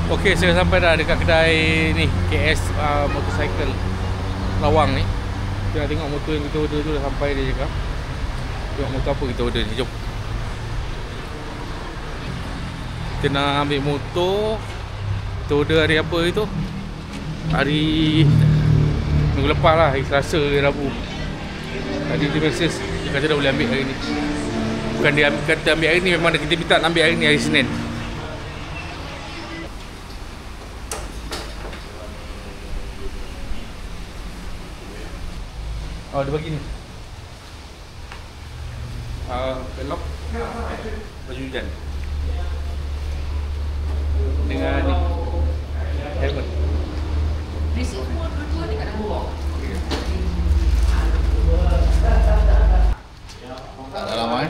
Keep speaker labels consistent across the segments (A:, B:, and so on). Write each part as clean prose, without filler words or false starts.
A: Okey, saya sampai dah dekat kedai ni, KS Motorcycle Lawang ni. Kita nak tengok motor yang kita order tu dah sampai dia cakap. Tengok motor apa kita order ni, jom. Kita nak ambil motor. Kita order hari apa itu? Hari minggu lepas lah, hari Selasa, hari Rabu. Tadi dia mesej, dia kata dah boleh ambil hari ni. Bukan dia kata ambil hari ni, memang kita minta ambil hari ni, hari Senin. Oh, dia bagi ni velg, baju hujan dengan ni helmet.
B: Di semua dua-dua ni kat dalam.
C: Tak lama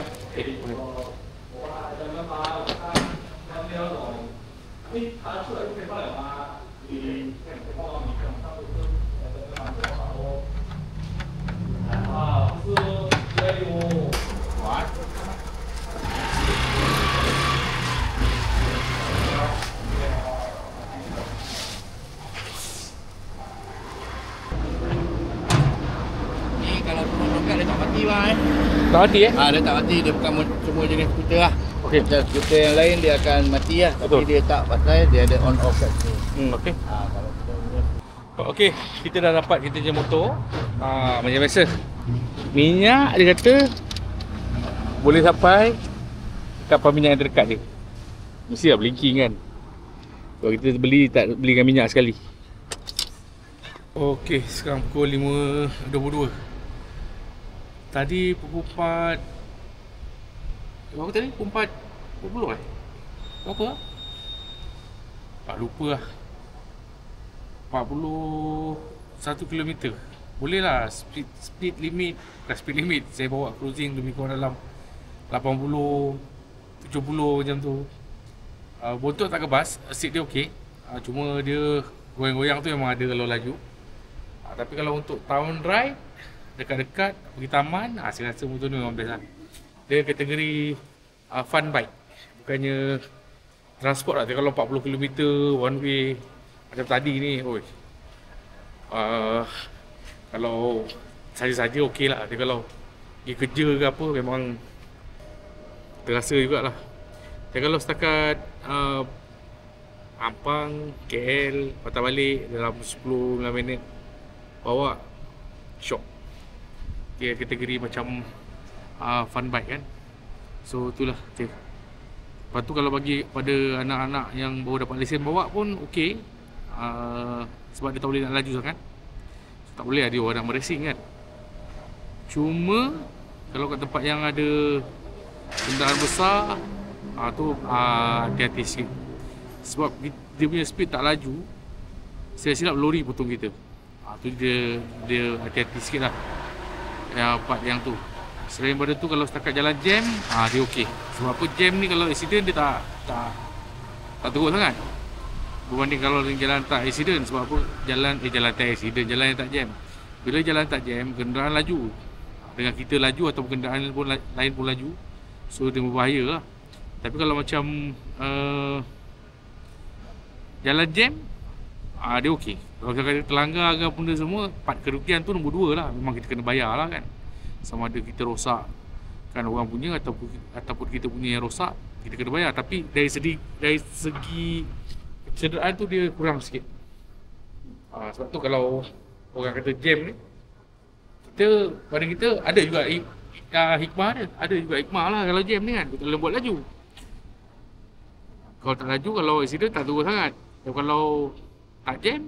C: kalau rumah longkat dia tak mati bang
A: Tak mati
C: dia tak mati, dia bukan semua jenis skuter lah.
A: Okey.
C: Macam skuter yang lain dia akan mati lah.
A: Betul.
C: Tapi dia tak pasal dia ada on off kat situ.
A: Okey.
C: Kalau kita
A: Okey, kita dah dapat kita je motor. Macam biasa. Minyak dia kata boleh sampai kapal minyak yang terdekat je. Mesti lah blinking kan. Kalau kita beli, tak belikan minyak sekali. Okey, sekarang pukul 5.22. Tadi pukul 4. Berapa tadi? Pukul 4.20 berapa lah? Tak lupa lah. 41 km. Boleh lah, speed limit. Bukan speed limit, saya bawa cruising lebih kurang dalam 80, 70 macam tu. Bontot tak kebas, seat dia okey. Cuma dia goyang-goyang tu memang ada kalau laju. Tapi kalau untuk town ride, dekat-dekat, pergi taman, saya rasa motor ni memang best lah. Dia kategori fun bike. Bukannya transport lah. Dia kalau 40 km one way macam tadi ni, kalau saja-saja okey lah. Dia kalau pergi kerja ke apa, memang terasa jugalah. Dan kalau setakat Ampang, KL, patah balik dalam 10-15 minit, bawa shock. Dia kategori macam fun bike kan. So itulah dia. Lepas tu kalau bagi pada anak-anak yang baru dapat lesen bawa pun okey. Sebab dia tak boleh nak laju sangat. So, tak boleh dia orang meracing kan. Cuma kalau kat tempat yang ada kenderaan besar, tu hati-hati sikit. Sebab dia punya speed tak laju, saya silap lori potong kita. Tu dia hati-hati sikit lah part yang tu. Selain daripada tu, kalau setakat jalan jam, dia okey. Sebab apa, jam ni kalau accident dia tak teruk sangat berbanding kalau jalan tak accident. Sebab apa, jalan tak accident, jalan yang tak jam. Bila jalan tak jam, kenderaan laju dengan kita laju atau kenderaan lain pun laju, so dia berbahaya lah. Tapi kalau macam jalan jam, dia okey. Kalau kita terlanggar ke benda semua, part kerugian tu nombor 2 lah. Memang kita kena bayar lah kan. Sama ada kita rosak kan orang punya ataupun kita punya yang rosak, kita kena bayar. Tapi dari segi kecederaan tu dia kurang sikit. Sebab tu kalau orang kata jam ni, pada kita ada juga hikmah dia. Ada juga hikmah lah kalau jam ni kan. Kita boleh buat laju. Kalau tak laju, kalau accident tak teruk sangat. Dan kalau tak jam,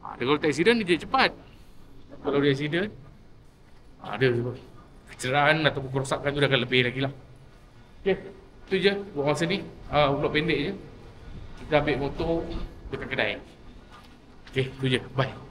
A: kalau tak accident dia cepat. Kalau dia accident, ada kecederaan ataupun kerosakan tu dah akan lebih lagi lah. Okay, tu je buat masa ni. Vlog pendek je. Kita ambil motor dekat kedai. Okay, tu je. Bye.